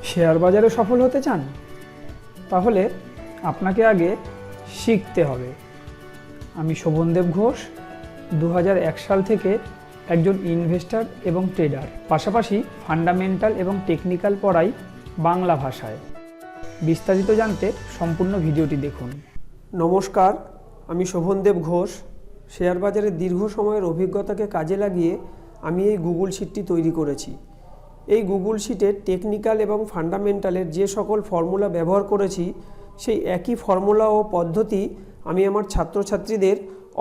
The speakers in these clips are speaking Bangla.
শেয়ার বাজারে সফল হতে চান? তাহলে আপনাকে আগে শিখতে হবে। আমি শোভনদেব ঘোষ, 2001 সাল থেকে একজন ইনভেস্টর এবং ট্রেডার, পাশাপাশি ফান্ডামেন্টাল এবং টেকনিক্যাল পড়াই বাংলা ভাষায়। বিস্তারিত জানতে সম্পূর্ণ ভিডিওটি দেখুন। নমস্কার, আমি শোভনদেব ঘোষ। শেয়ার বাজারে দীর্ঘ সময়ের অভিজ্ঞতাকে কাজে লাগিয়ে আমি এই গুগল শিটটি তৈরি করেছি। এই গুগল শিটে টেকনিক্যাল এবং ফান্ডামেন্টালের যে সকল ফর্মুলা ব্যবহার করেছি, সেই একই ফর্মুলা ও পদ্ধতি আমি আমার ছাত্রছাত্রীদের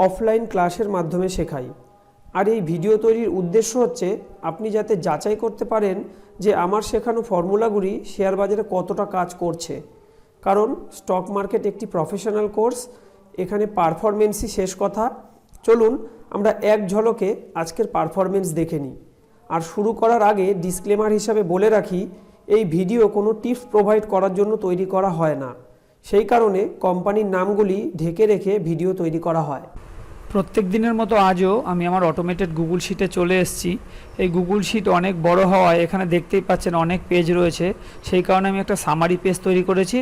অফলাইন ক্লাসের মাধ্যমে শেখাই। আর এই ভিডিও তৈরির উদ্দেশ্য হচ্ছে আপনি যাতে যাচাই করতে পারেন যে আমার শেখানো ফর্মুলাগুলি শেয়ার বাজারে কতটা কাজ করছে। কারণ স্টক মার্কেট একটি প্রফেশনাল কোর্স, এখানে পারফরমেন্সই শেষ কথা। চলুন আমরা এক ঝলকে আজকের পারফরমেন্স দেখে নিই। আর শুরু করার আগে ডিসক্লেমার হিসাবে বলে রাখি, এই ভিডিও কোনো টিপস প্রোভাইড করার জন্য তৈরি করা হয় না। সেই কারণে কোম্পানির নামগুলি ঢেকে রেখে ভিডিও তৈরি করা হয়। প্রত্যেক দিনের মতো আজও আমি আমার অটোমেটেড গুগল শিটে চলে এসেছি। এই গুগল শিট অনেক বড় হওয়ায় এখানে দেখতেই পাচ্ছেন অনেক পেজ রয়েছে। সেই কারণে আমি একটা সামারি পেজ তৈরি করেছি,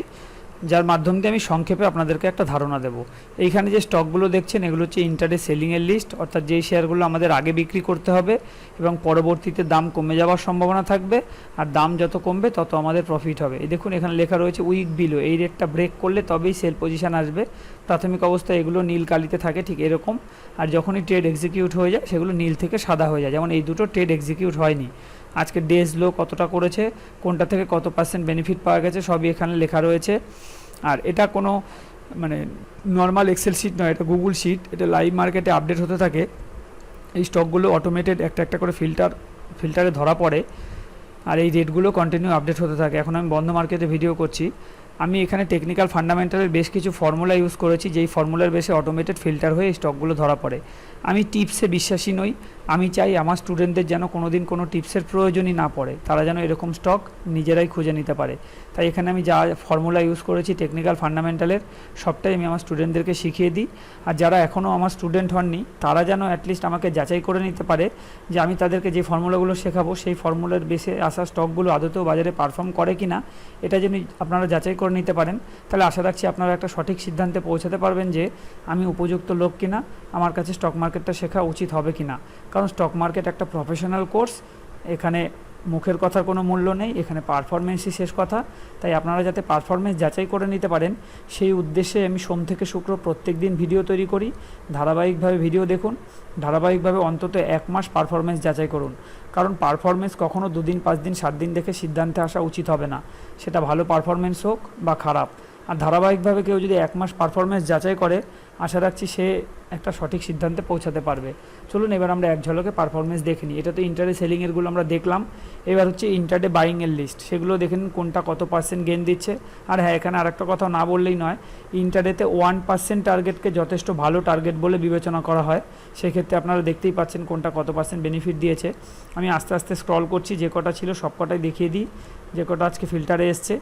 যার মাধ্যম দিয়ে আমি সংক্ষেপে আপনাদেরকে একটা ধারণা দেব। এইখানে যে স্টকগুলো দেখছেন এগুলো হচ্ছে ইন্টারডে সেলিংয়ের লিস্ট, অর্থাৎ যেই শেয়ারগুলো আমাদের আগে বিক্রি করতে হবে এবং পরবর্তীতে দাম কমে যাওয়ার সম্ভাবনা থাকবে, আর দাম যত কমবে তত আমাদের প্রফিট হবে। এই দেখুন এখানে লেখা রয়েছে উইক বিলো, এই রেটটা ব্রেক করলে তবেই সেল পজিশান আসবে। প্রাথমিক অবস্থায় এগুলো নীল কালিতে থাকে ঠিক এরকম, আর যখনই ট্রেড এক্সিকিউট হয়ে যায় সেগুলো নীল থেকে সাদা হয়ে যায়। যেমন এই দুটো ট্রেড এক্সিকিউট হয়নি। আজকে ডেজ লো কতটা করেছে, কোনটা থেকে কত % বেনিফিট পাওয়া গেছে সবই এখানে লেখা রয়েছে। আর এটা কোনো নর্মাল এক্সেল শিট নয়, এটা গুগল শিট, এটা লাইভ মার্কেটে আপডেট হতে থাকে। এই স্টকগুলো অটোমেটেড একটা একটা করে ফিল্টারে ধরা পড়ে, আর এই রেটগুলো কন্টিনিউ আপডেট হতে থাকে। এখন আমি বন্ধ মার্কেটে ভিডিও করছি। আমি এখানে টেকনিক্যাল ফান্ডামেন্টালের বেশ কিছু ফর্মুলা ইউজ করেছি, যেই ফর্মুলার বেশে অটোমেটেড ফিল্টার হয়ে এই স্টকগুলো ধরা পড়ে। আমি টিপসে বিশ্বাসী নই। আমি চাই আমার স্টুডেন্টদের যেন কোনো দিন কোনো টিপসের প্রয়োজনই না পড়ে, তারা যেন এরকম স্টক নিজেরাই খুঁজে নিতে পারে। তাই এখানে আমি যা ফর্মুলা ইউজ করেছি টেকনিক্যাল ফান্ডামেন্টালের, সবটাই আমি আমার স্টুডেন্টদেরকে শিখিয়ে দিই। আর যারা এখনও আমার স্টুডেন্ট হননি তারা যেন অ্যাটলিস্ট আমাকে যাচাই করে নিতে পারে যে আমি তাদেরকে যে ফর্মুলাগুলো শেখাবো সেই ফর্মুলার বেসে আসা স্টকগুলো আদতেও বাজারে পারফর্ম করে কি না, এটা যদি আপনারা যাচাই করে নিতে পারেন, তাহলে আশা রাখছি আপনারা একটা সঠিক সিদ্ধান্তে পৌঁছাতে পারবেন যে আমি উপযুক্ত লোক কিনা, আমার কাছে স্টক মার্কেটটা শেখা উচিত হবে কিনা। কারণ স্টক মার্কেট একটা প্রফেশনাল কোর্স, এখানে মুখের কথার কোনো মূল্য নেই, এখানে পারফরমেন্সই শেষ কথা। তাই আপনারা যাতে পারফরমেন্স যাচাই করে নিতে পারেন সেই উদ্দেশ্যে আমি সোম থেকে শুক্র প্রত্যেক দিন ভিডিও তৈরি করি। ধারাবাহিকভাবে ভিডিও দেখুন, ধারাবাহিকভাবে অন্তত 1 মাস পারফরমেন্স যাচাই করুন। কারণ পারফরমেন্স কখনও 2 দিন 5 দিন 7 দিন দেখে সিদ্ধান্তে আসা উচিত হবে না, সেটা ভালো পারফরমেন্স হোক বা খারাপ। আর ধারাবাহিকভাবে কেউ যদি 1 মাস পারফরমেন্স যাচাই করে, আশা রাখছি সে একটা সঠিক সিদ্ধান্তে পৌঁছাতে পারবে। চলুন এবার আমরা এক ঝলকে পারফরমেন্স দেখে নিই। এটা তো ইন্টারডে সেলিংয়েরগুলো আমরা দেখলাম, এবার হচ্ছে ইন্টারডে বাইংয়ের লিস্ট। সেগুলো দেখে নিন কোনটা কত % গেন দিচ্ছে। আর হ্যাঁ, এখানে আরেকটা কথা না বললেই নয়, ইন্টারডেতে 1% টার্গেটকে যথেষ্ট ভালো টার্গেট বলে বিবেচনা করা হয়। সেক্ষেত্রে আপনারা দেখতেই পাচ্ছেন কোনটা কত % বেনিফিট দিয়েছে। আমি আস্তে আস্তে স্ক্রল করছি, যে কটা ছিল সব কটাই দেখিয়ে দিই, যে কটা আজকে ফিল্টারে এসছে।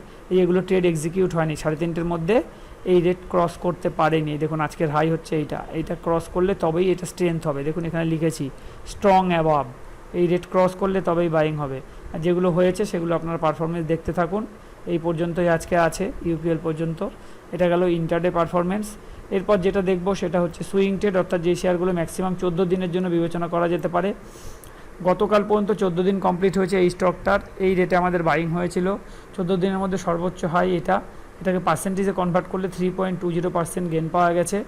এগুলো ট্রেড এক্সিকিউট হয়নি, 3:30-এর মধ্যে এই রেট ক্রস করতে পারেনি। দেখুন আজকের হাই হচ্ছে এইটা ক্রস করলে তবেই এটা স্ট্রেংথ হবে। দেখুন এখানে লিখেছি স্ট্রং অ্যাবাভ, এই রেট ক্রস করলে তবেই বাইং হবে। আর যেগুলো হয়েছে সেগুলো আপনারা পারফরমেন্স দেখতে থাকুন। এই পর্যন্তই আজকে আছে, ইউপিএল পর্যন্ত। এটা গেল ইন্টারডে পারফরমেন্স। এরপর যেটা দেখব সেটা হচ্ছে সুইং ট্রেড, অর্থাৎ যে শেয়ারগুলো ম্যাক্সিমাম 14 দিনের জন্য বিবেচনা করা যেতে পারে। গতকাল পর্যন্ত 14 দিন কমপ্লিট হয়েছে এই স্টকটার, এই রেটে আমাদের বাইং হয়েছিল। 14 দিনের মধ্যে সর্বোচ্চ হাই এটাকে পার্সেন্টেজে কনভার্ট করলে 3.20% গেন পাওয়া গেছে।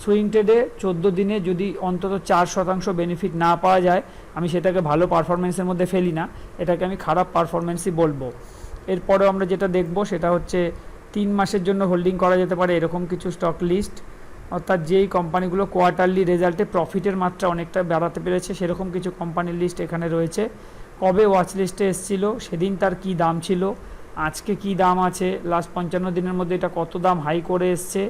সুইং ট্রেডে 14 দিনে যদি অন্তত 4% বেনিফিট না পাওয়া যায়, আমি সেটাকে ভালো পারফরমেন্সের মধ্যে ফেলি না, এটাকে আমি খারাপ পারফরমেন্সই বলবো। এরপরেও আমরা যেটা দেখব সেটা হচ্ছে 3 মাসের জন্য হোল্ডিং করা যেতে পারে এরকম কিছু স্টক লিস্ট, অর্থাৎ যেই কোম্পানিগুলো কোয়ার্টারলি রেজাল্টে প্রফিটের মাত্রা অনেকটা বাড়াতে পেরেছে সেরকম কিছু কোম্পানির লিস্ট এখানে রয়েছে। কবে ওয়াচ লিস্টে এসেছিল, সেদিন তার কি দাম ছিল, আজকে কি দাম আছে, লাস্ট 55 দিনের মধ্যে এটা কত দাম হাই করে এসছে,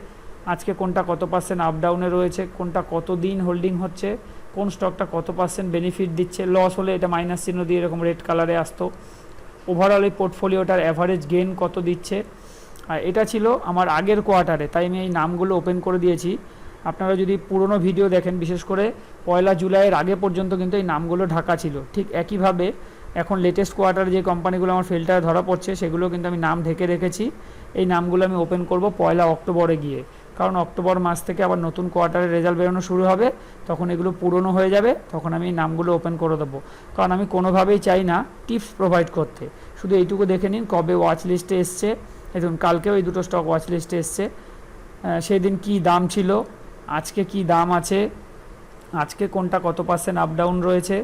আজকে কোনটা কত % আপ ডাউনে রয়েছে, কোনটা কত দিন হোল্ডিং হচ্ছে, কোন স্টকটা কত % বেনিফিট দিচ্ছে। লস হলে এটা মাইনাস চিহ্ন দিয়ে এরকম রেড কালারে আসতো। ওভারঅল এই পোর্টফোলিওটার অ্যাভারেজ গেইন কত দিচ্ছে। আর এটা ছিল আমার আগের কোয়ার্টারে, তাই আমি এই নামগুলো ওপেন করে দিয়েছি। আপনারা যদি পুরনো ভিডিও দেখেন, বিশেষ করে 1 জুলাইয়ের আগে পর্যন্ত কিন্তু এই নামগুলো ঢাকা ছিল। ঠিক একইভাবে এখন লেটেস্ট কোয়ার্টারে যে কোম্পানিগুলো আমার ফিল্টারে ধরা পড়ছে সেগুলো কিন্তু আমি নাম ঢেকে রেখেছি। এই নামগুলো আমি ওপেন করব 1 অক্টোবরে গিয়ে, কারণ অক্টোবর মাস থেকে আবার নতুন কোয়ার্টারের রেজাল্ট বেরোনো শুরু হবে, তখন এগুলো পুরনো হয়ে যাবে, তখন আমি এই নামগুলো ওপেন করে দেবো। কারণ আমি কোনোভাবেই চাই না টিপস প্রোভাইড করতে, শুধু এইটুকু দেখে নিন কবে ওয়াচ লিস্টে এসছে। দেখুন কালকেও এই দুটো স্টক ওয়াচ লিস্টে এসছে, সেদিন কি দাম ছিল, আজকে কি দাম আছে, আজকে কোনটা কত পার্সেন্ট আপ ডাউন রয়েছে,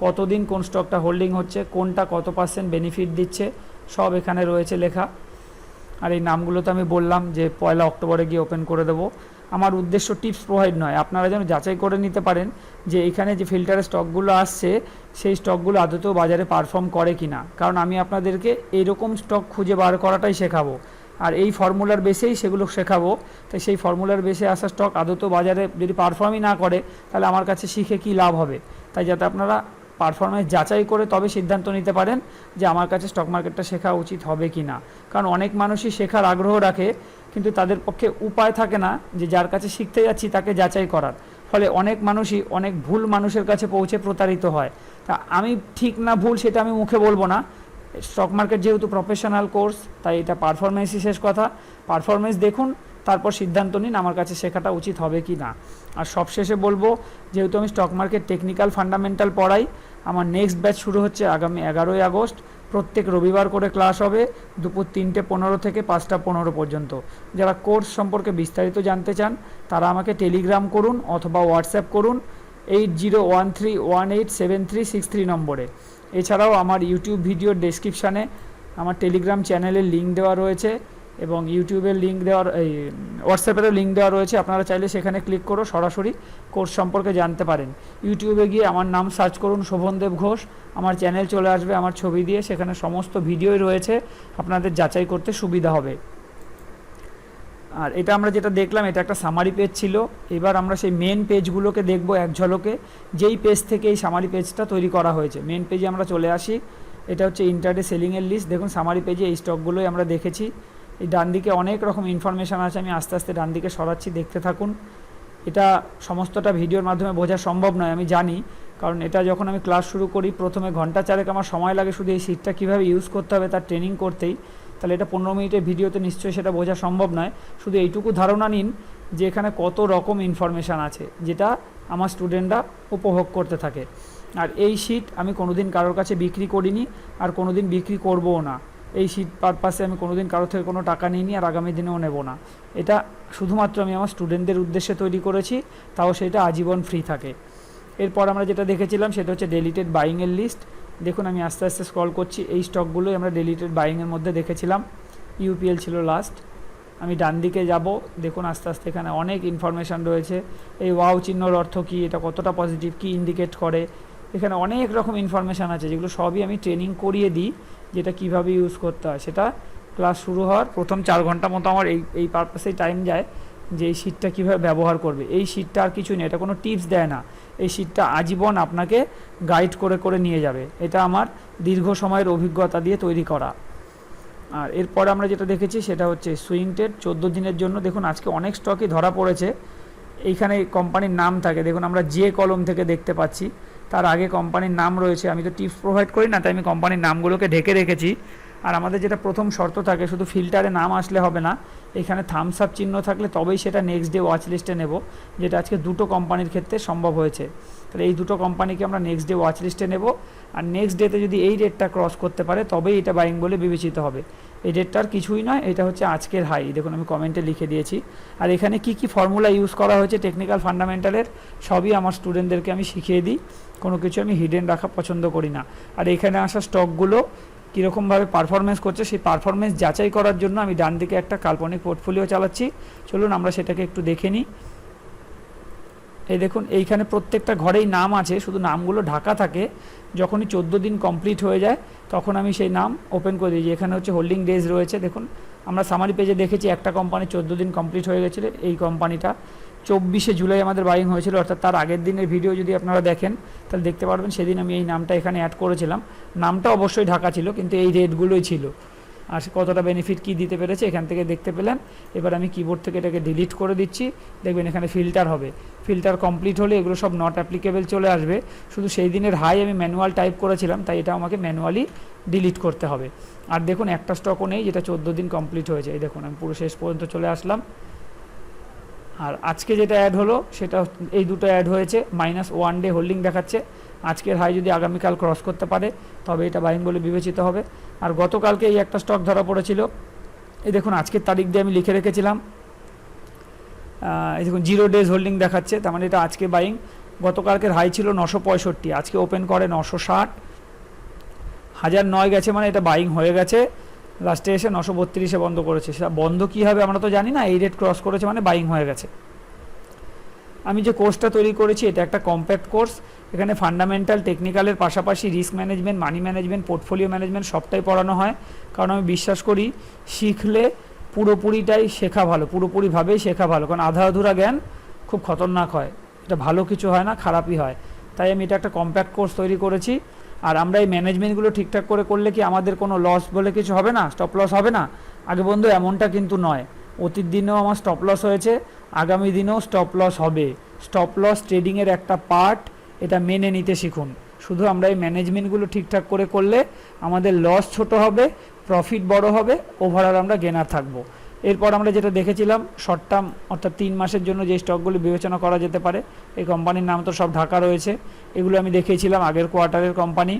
কতদিন কোন স্টকটা হোল্ডিং হচ্ছে, কোনটা কত পার্সেন্ট বেনিফিট দিচ্ছে, সব এখানে রয়েছে লেখা। আর এই নামগুলো তো আমি বললাম যে 1 অক্টোবরে গিয়ে ওপেন করে দেবো। আমার উদ্দেশ্য টিপস প্রোভাইড নয়, আপনারা যেন যাচাই করে নিতে পারেন যে এখানে যে ফিল্টারে স্টকগুলো আসছে সেই স্টকগুলো আদতেও বাজারে পারফর্ম করে কি না। কারণ আমি আপনাদেরকে এইরকম স্টক খুঁজে বার করাটাই শেখাবো, আর এই ফর্মুলার বেসেই সেগুলো শেখাবো। তাই সেই ফর্মুলার বেসে আসা স্টক আদতেও বাজারে যদি পারফর্মই না করে, তাহলে আমার কাছে শিখে কি লাভ হবে। তাই যাতে আপনারা পারফরমেন্স যাচাই করে তবে সিদ্ধান্ত নিতে পারেন যে আমার কাছে স্টক মার্কেটটা শেখা উচিত হবে কি না। কারণ অনেক মানুষই শেখার আগ্রহ রাখে, কিন্তু তাদের পক্ষে উপায় থাকে না যে যার কাছে শিখতে যাচ্ছি তাকে যাচাই করার। ফলে অনেক মানুষই অনেক ভুল মানুষের কাছে পৌঁছে প্রতারিত হয়। তা আমি ঠিক না ভুল সেটা আমি মুখে বলবো না, স্টক মার্কেট যেহেতু প্রফেশনাল কোর্স, তাই এটা পারফরমেন্সই শেষ কথা। পারফরমেন্স দেখুন, তারপর সিদ্ধান্ত নিন আমার কাছে শেখাটা উচিত হবে কি না। আর সবশেষে বলবো, যেহেতু আমি স্টক মার্কেট টেকনিক্যাল ফান্ডামেন্টাল পড়াই, আমার নেক্সট ব্যাচ শুরু হচ্ছে আগামী 11ই আগস্ট। প্রত্যেক রবিবার করে ক্লাস হবে, দুপুর 3:15 থেকে 5:15 পর্যন্ত। যারা কোর্স সম্পর্কে বিস্তারিত জানতে চান তারা আমাকে টেলিগ্রাম করুন অথবা হোয়াটসঅ্যাপ করুন 8013187363 নম্বরে। এছাড়াও আমার ইউটিউব ভিডিওর ডেসক্রিপশানে আমার টেলিগ্রাম চ্যানেলের লিঙ্ক দেওয়া রয়েছে এবং ইউটিউবের লিঙ্ক দেওয়ার হোয়াটসঅ্যাপেরও লিঙ্ক দেওয়া রয়েছে। আপনারা চাইলে সেখানে ক্লিক করে সরাসরি কোর্স সম্পর্কে জানতে পারেন। ইউটিউবে গিয়ে আমার নাম সার্চ করুন শোভনদেব ঘোষ, আমার চ্যানেল চলে আসবে আমার ছবি দিয়ে, সেখানে সমস্ত ভিডিওই রয়েছে, আপনাদের যাচাই করতে সুবিধা হবে। আর এটা আমরা যেটা দেখলাম এটা একটা সামারি পেজ ছিল। এবার আমরা সেই মেন পেজগুলোকে দেখব এক ঝলকে, যেই পেজ থেকে এই সামারি পেজটা তৈরি করা হয়েছে। মেন পেজে আমরা চলে আসি, এটা হচ্ছে ইন্টারডে সেলিংয়ের লিস্ট। দেখুন সামারি পেজে এই স্টকগুলোই আমরা দেখেছি। এই ডান দিকে অনেক রকম ইনফরমেশান আছে, আমি আস্তে আস্তে ডান দিকে সরাচ্ছি, দেখতে থাকুন। এটা সমস্তটা ভিডিওর মাধ্যমে বোঝা সম্ভব নয় আমি জানি, কারণ এটা যখন আমি ক্লাস শুরু করি প্রথমে ঘন্টা চারেক আমার সময় লাগে শুধু এই শিটটা কীভাবে ইউজ করতে হবে তার ট্রেনিং করতেই। তাহলে এটা 15 মিনিটের ভিডিওতে নিশ্চয়ই সেটা বোঝা সম্ভব নয়। শুধু এইটুকু ধারণা নিন যে এখানে কত রকম ইনফরমেশান আছে যেটা আমার স্টুডেন্টরা উপভোগ করতে থাকে। আর এই শিট আমি কোনোদিন কারোর কাছে বিক্রি করিনি আর কোনোদিন বিক্রি করবও না। এই শিট পারপাসে আমি কোনোদিন কারোর থেকে কোনো টাকা নিইনি আর আগামী দিনেও নেব না। এটা শুধুমাত্র আমি আমার স্টুডেন্টদের উদ্দেশ্যে তৈরি করেছি, তাও সেটা আজীবন ফ্রি থাকে। এরপর আমরা যেটা দেখেছিলাম সেটা হচ্ছে ডেলিটেড বাইংয়ের লিস্ট। দেখুন আমি আস্তে আস্তে স্ক্রল করছি, এই স্টকগুলোই আমরা ডেলিটেড বাইংয়ের মধ্যে দেখেছিলাম। ইউপিএল ছিল লাস্ট। আমি ডান দিকে যাব, দেখুন আস্তে আস্তে এখানে অনেক ইনফরমেশান রয়েছে। এই ওয়াও চিহ্নর অর্থ কী, এটা কতটা পজিটিভ, কী ইন্ডিকেট করে, এখানে অনেক রকম ইনফরমেশান আছে যেগুলো সবই আমি ট্রেনিং করিয়ে দিই, যেটা কিভাবে ইউজ করতে হয়। সেটা ক্লাস শুরু হওয়ার প্রথম 4 ঘন্টা মতো আমার এই পারপাসেই টাইম যায় যে এই শিটটা কীভাবে ব্যবহার করবে। এই শিটটা আর কিছুই নেই, এটা কোনো টিপস দেয় না, এই শিটটা আজীবন আপনাকে গাইড করে করে নিয়ে যাবে। এটা আমার দীর্ঘ সময়ের অভিজ্ঞতা দিয়ে তৈরি করা। আর এরপর আমরা যেটা দেখেছি সেটা হচ্ছে সুইং ট্রেড 14 দিনের জন্য। দেখুন আজকে অনেক স্টকই ধরা পড়েছে, এইখানে কোম্পানির নাম থাকে, দেখুন আমরা যে কলম থেকে দেখতে পাচ্ছি তার আগে কোম্পানির নাম রয়েছে। আমি তো টিপস প্রোভাইড করি না, তাই আমি কোম্পানির নামগুলোকে ঢেকে রেখেছি। আর আমাদের যেটা প্রথম শর্ত থাকে, শুধু ফিল্টারে নাম আসলে হবে না, এখানে থামস আপ চিহ্ন থাকলে তবেই সেটা নেক্সট ডে ওয়াচ লিস্টে নেব, যেটা আজকে দুটো কোম্পানির ক্ষেত্রে সম্ভব হয়েছে। তাহলে এই দুটো কোম্পানিকে আমরা নেক্সট ডে ওয়াচ লিস্টে নেব, আর নেক্সট ডেতে যদি এই রেটটা ক্রস করতে পারে তবেই এটা বাইং বলে বিবেচিত হবে। এই রেটটার কিছুই নয়, এটা হচ্ছে আজকের হাই, দেখুন আমি কমেন্টে লিখে দিয়েছি। আর এখানে কি কি ফর্মুলা ইউজ করা হয়েছে টেকনিক্যাল ফান্ডামেন্টালের সবই আমার স্টুডেন্টদেরকে আমি শিখিয়ে দিই, কোনো কিছু আমি হিডেন রাখা পছন্দ করি না। আর এখানে আসা স্টকগুলো কীরকমভাবে পারফরমেন্স করছে সেই পারফরমেন্স যাচাই করার জন্য আমি ডান দিকে একটা কাল্পনিক পোর্টফোলিও চালাচ্ছি। চলুন আমরা সেটাকে একটু দেখে নিই। এই দেখুন এইখানে প্রত্যেকটা ঘরেই নাম আছে, শুধু নামগুলো ঢাকা থাকে। যখনই 14 দিন কমপ্লিট হয়ে যায় তখন আমি সেই নাম ওপেন করে দিই। এখানে হচ্ছে হোল্ডিং ডেজ রয়েছে, দেখুন আমরা সামারি পেজে দেখেছি একটা কোম্পানি 14 দিন কমপ্লিট হয়ে গেছিলো। এই কোম্পানিটা 24শে জুলাই আমাদের বাইং হয়েছিল, অর্থাৎ তার আগের দিনের ভিডিও যদি আপনারা দেখেন তাহলে দেখতে পারবেন সেদিন আমি এই নামটা এখানে অ্যাড করেছিলাম। নামটা অবশ্যই ঢাকা ছিল কিন্তু এই রেটগুলোই ছিল। আর কতটা বেনিফিট কী দিতে পেরেছে এখান থেকে দেখতে পেলেন। এবার আমি কিবোর্ড থেকে এটাকে ডিলিট করে দিচ্ছি। দেখবেন এখানে ফিল্টার হবে, ফিল্টার কমপ্লিট হলে এগুলো সব নট অ্যাপ্লিকেবল চলে আসবে। শুধু সেই দিনের হাই আমি ম্যানুয়াল টাইপ করেছিলাম, তাই এটা আমাকে ম্যানুয়ালি ডিলিট করতে হবে। আর দেখুন একটা স্টকও নেই যেটা 14 দিন কমপ্লিট হয়েছে। এই দেখুন আমি পুরো শেষ পর্যন্ত চলে আসলাম। আর আজকে যেটা অ্যাড হলো সেটা এই দুটো অ্যাড হয়েছে, -1 ডে হোল্ডিং দেখাচ্ছে। আজকের হাই যদি আগামীকাল ক্রস করতে পারে তবে এটা বাইং বলে বিবেচিত হবে। আর গতকালকে এই একটা স্টক ধরা পড়েছিল, এই দেখুন আজকের তারিখ দিয়ে আমি লিখে রেখেছিলাম, এই দেখুন 0 ডেজ হোল্ডিং দেখাচ্ছে, তার মানে এটা আজকে বাইং। গতকালকের হাই ছিল 965, আজকে ওপেন করে 960, 1009 গেছে, মানে এটা বাইং হয়ে গেছে। লাস্টে এসে 932-এ বন্ধ করেছে। সেটা বন্ধ কী হবে আমরা তো জানি না, এই রেট ক্রস করেছে মানে বাইং হয়ে গেছে। আমি যে কোর্সটা তৈরি করেছি এটা একটা কম্প্যাক্ট কোর্স। এখানে ফান্ডামেন্টাল টেকনিক্যালের পাশাপাশি risk management, money management, portfolio management সবটাই পড়ানো হয়। কারণ আমি বিশ্বাস করি শিখলে পুরোপুরিটাই শেখা ভালো, পুরোপুরিভাবেই শেখা ভালো। কারণ আধা আধুরা জ্ঞান খুব খতরনাক হয়, এটা ভালো কিছু হয় না, খারাপই হয়। তাই আমি এটা একটা কম্প্যাক্ট কোর্স তৈরি করেছি। আর আমরা এই ম্যানেজমেন্টগুলো ঠিকঠাক করে করলে কি আমাদের কোনো লস বলে কিছু হবে না, স্টপ লস হবে না? আগে বন্ধু এমনটা কিন্তু নয়, অতীত দিনেও আমার স্টপ লস হয়েছে, আগামী দিনেও স্টপ লস হবে। স্টপ লস ট্রেডিংয়ের একটা পার্ট, এটা মেনে নিতে শিখুন। শুধু আমরা এই ম্যানেজমেন্টগুলো ঠিকঠাক করে করলে আমাদের লস ছোট হবে, প্রফিট বড় হবে, ওভারঅল আমরা গেনার থাকবো। এরপর আমরা যেটা দেখেছিলাম শর্ট টার্ম অর্থাৎ 3 মাসের জন্য যে স্টকগুলি বিবেচনা করা যেতে পারে, এই কোম্পানির নাম তো সব ঢাকা রয়েছে, এগুলো আমি দেখিয়েছিলাম আগের কোয়ার্টারের কোম্পানি।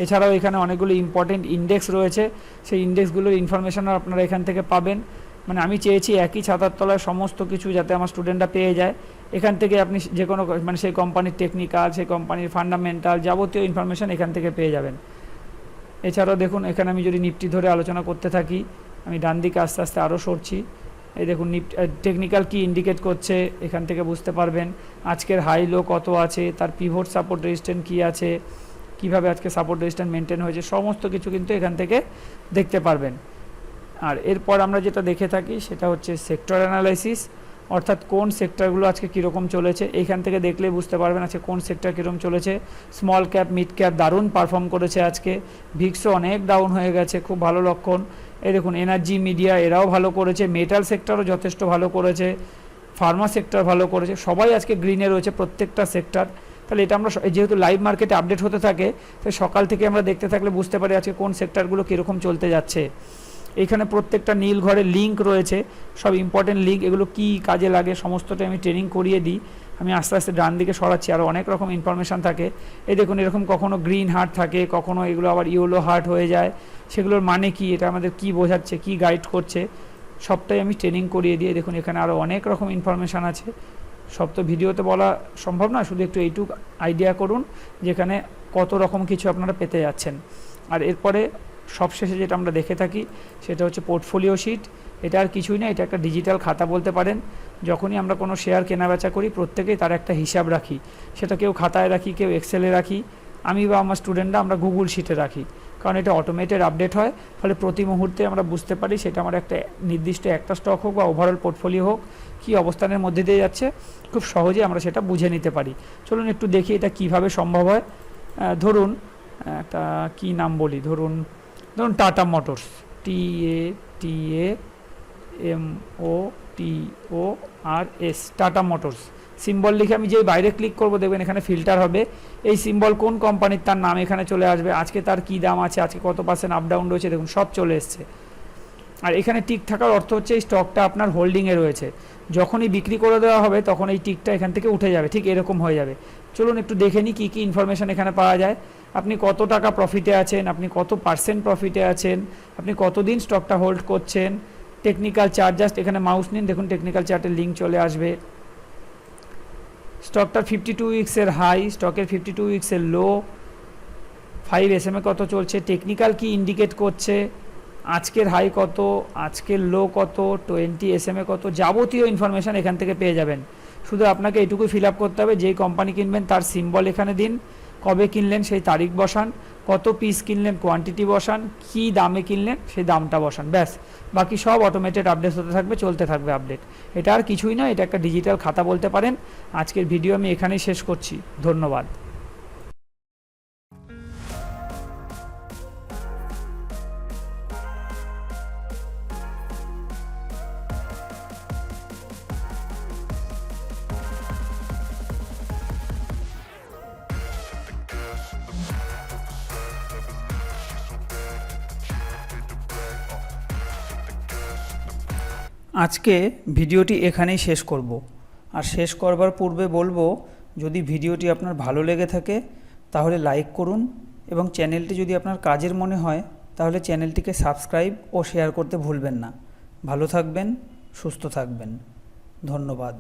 এছাড়াও এখানে অনেকগুলো ইম্পর্টেন্ট ইন্ডেক্স রয়েছে, সেই ইন্ডেক্সগুলোর ইনফরমেশনও আপনারা এখান থেকে পাবেন। মানে আমি চেয়েছি একই ছাতার তলায় সমস্ত কিছু যাতে আমার স্টুডেন্টরা পেয়ে যায়। এখান থেকে আপনি যে কোনো মানে সেই কোম্পানির টেকনিক্যাল, সেই কোম্পানির ফান্ডামেন্টাল যাবতীয় ইনফরমেশন এখান থেকে পেয়ে যাবেন। এছাড়াও দেখুন এখানে আমি যদি নিফটি ধরে আলোচনা করতে থাকি, আমি ডান দিকে আস্তে আস্তে আরও সরছি। এই দেখুন টেকনিক্যাল কি ইন্ডিকেট করছে এখান থেকে বুঝতে পারবেন। আজকের হাই লো কত আছে, তার পিভট সাপোর্ট রেজিস্ট্যান্স কী আছে, কীভাবে আজকে সাপোর্ট রেজিস্ট্যান্স মেনটেন হয়েছে, সমস্ত কিছু কিন্তু এখান থেকে দেখতে পারবেন। আর এরপর আমরা যেটা দেখে থাকি সেটা হচ্ছে সেক্টর অ্যানালাইসিস, অর্থাৎ কোন সেক্টরগুলো আজকে কীরকম চলেছে এইখান থেকে দেখলেই বুঝতে পারবেন আজকে কোন সেক্টর কীরকম চলেছে। স্মল ক্যাপ, মিড ক্যাপ দারুণ পারফর্ম করেছে আজকে, ভিক্সও অনেক ডাউন হয়ে গেছে, খুব ভালো লক্ষণ। এই দেখুন এনার্জি, মিডিয়া এরাও ভালো করেছে, মেটাল সেক্টরও যথেষ্ট ভালো করেছে, ফার্মা সেক্টর ভালো করেছে, সবাই আজকে গ্রিনে রয়েছে প্রত্যেকটা সেক্টর। তাহলে এটা আমরা যেহেতু লাইভ মার্কেটে আপডেট হতে থাকে, তাই সকাল থেকে আমরা দেখতে থাকলে বুঝতে পারি আজকে কোন সেক্টরগুলো কীরকম চলতে যাচ্ছে। এখানে প্রত্যেকটা নীল ঘরে লিঙ্ক রয়েছে, সব ইম্পর্টেন্ট লিঙ্ক, এগুলো কি কাজে লাগে সমস্তটাই আমি ট্রেনিং করিয়ে দিই। আমি আস্তে আস্তে ডান দিকে সরাচ্ছি, আরও অনেক রকম ইনফরমেশান থাকে। এই দেখুন এরকম কখনো গ্রিন হার্ট থাকে, কখনো এগুলো আবার ইয়েলো হার্ট হয়ে যায়, সেগুলোর মানে কি, এটা আমাদের কি বোঝাচ্ছে, কি গাইড করছে, সবটাই আমি ট্রেনিং করিয়ে দিই। দেখুন এখানে আরও অনেক রকম ইনফরমেশান আছে, সব তো ভিডিওতে বলা সম্ভব না, শুধু একটু এইটুক আইডিয়া করুন যেখানে কত রকম কিছু আপনারা পেতে যাচ্ছেন। আর এরপরে সবশেষে যেটা আমরা দেখে থাকি সেটা হচ্ছে পোর্টফোলিও শিট। এটা আর কিছুই না, এটা একটা ডিজিটাল খাতা বলতে পারেন। যখনই আমরা কোনো শেয়ার কেনাবেচা করি প্রত্যেকেই তার একটা হিসাব রাখি, সেটা কেউ খাতায় রাখি, কেউ এক্সেলে রাখি, আমি বা আমার স্টুডেন্টরা আমরা গুগল শিটে রাখি। কারণ এটা অটোমেটেড আপডেট হয়, ফলে প্রতি মুহূর্তে আমরা বুঝতে পারি সেটা আমার একটা নির্দিষ্ট একটা স্টক হোক বা ওভারঅল পোর্টফোলিও হোক কী অবস্থানের মধ্যে দিয়ে যাচ্ছে, খুব সহজে আমরা সেটা বুঝে নিতে পারি। চলুন একটু দেখি এটা কিভাবে সম্ভব হয়। ধরুন একটা কি নাম বলি, ধরুন tata motors, TATAMOTORS, tata motors symbol লিখে আমি যেই বাইরে ক্লিক করব দেখবেন এখানে ফিল্টার হবে, এই সিম্বল কোন কোম্পানির তার নাম এখানে চলে আসবে, আজকে তার কী দাম আছে, আজকে কত % আপ ডাউন রয়েছে, দেখুন সব চলে এসছে। আর এখানে টিক থাকার অর্থ হচ্ছে এই স্টকটা আপনার হোল্ডিংয়ে রয়েছে, যখনই বিক্রি করে দেওয়া হবে তখন এই টিকটা এখান থেকে উঠে যাবে, ঠিক এরকম হয়ে যাবে। চলুন একটু দেখে নিই কী কী ইনফরমেশান এখানে পাওয়া যায়। আপনি কত টাকা প্রফিটে আছেন, আপনি কত % প্রফিটে আছেন, আপনি কতদিন স্টকটা হোল্ড করছেন, টেকনিক্যাল চার্ট, জাস্ট এখানে মাউস নিন, দেখুন টেকনিক্যাল চার্টের লিঙ্ক চলে আসবে। স্টকটার 52 উইক্সের হাই, স্টকের 52 উইক্সের লো, 5 SMA কত চলছে, টেকনিক্যাল কি ইন্ডিকেট করছে, আজকের হাই কত, আজকের লো কত, 20 SMA কত, যাবতীয় ইনফরমেশান এখান থেকে পেয়ে যাবেন। শুধু আপনাকে এইটুকুই ফিল আপ করতে হবে, যেই কোম্পানি কিনবেন তার সিম্বল এখানে দিন, কবে কিনলেন সেই তারিখ বসান, কত পিস কিনলেন কোয়ান্টিটি বসান, কী দামে কিনলেন সেই দামটা বসান, ব্যাস। বাকি সব অটোমেটেড আপডেট হতে থাকবে, চলতে থাকবে আপডেট। এটা আর কিছুই নয়, এটা একটা ডিজিটাল খাতা বলতে পারেন। আজকের ভিডিও আমি এখানেই শেষ করছি, ধন্যবাদ। আজকে ভিডিওটি এখানেই শেষ করব। আর শেষ করবার পূর্বে বলবো, যদি ভিডিওটি আপনার ভালো লেগে থাকে তাহলে লাইক করুন, এবং চ্যানেলটি যদি আপনার কাজের মনে হয় তাহলে চ্যানেলটিকে সাবস্ক্রাইব ও শেয়ার করতে ভুলবেন না। ভালো থাকবেন, সুস্থ থাকবেন। ধন্যবাদ।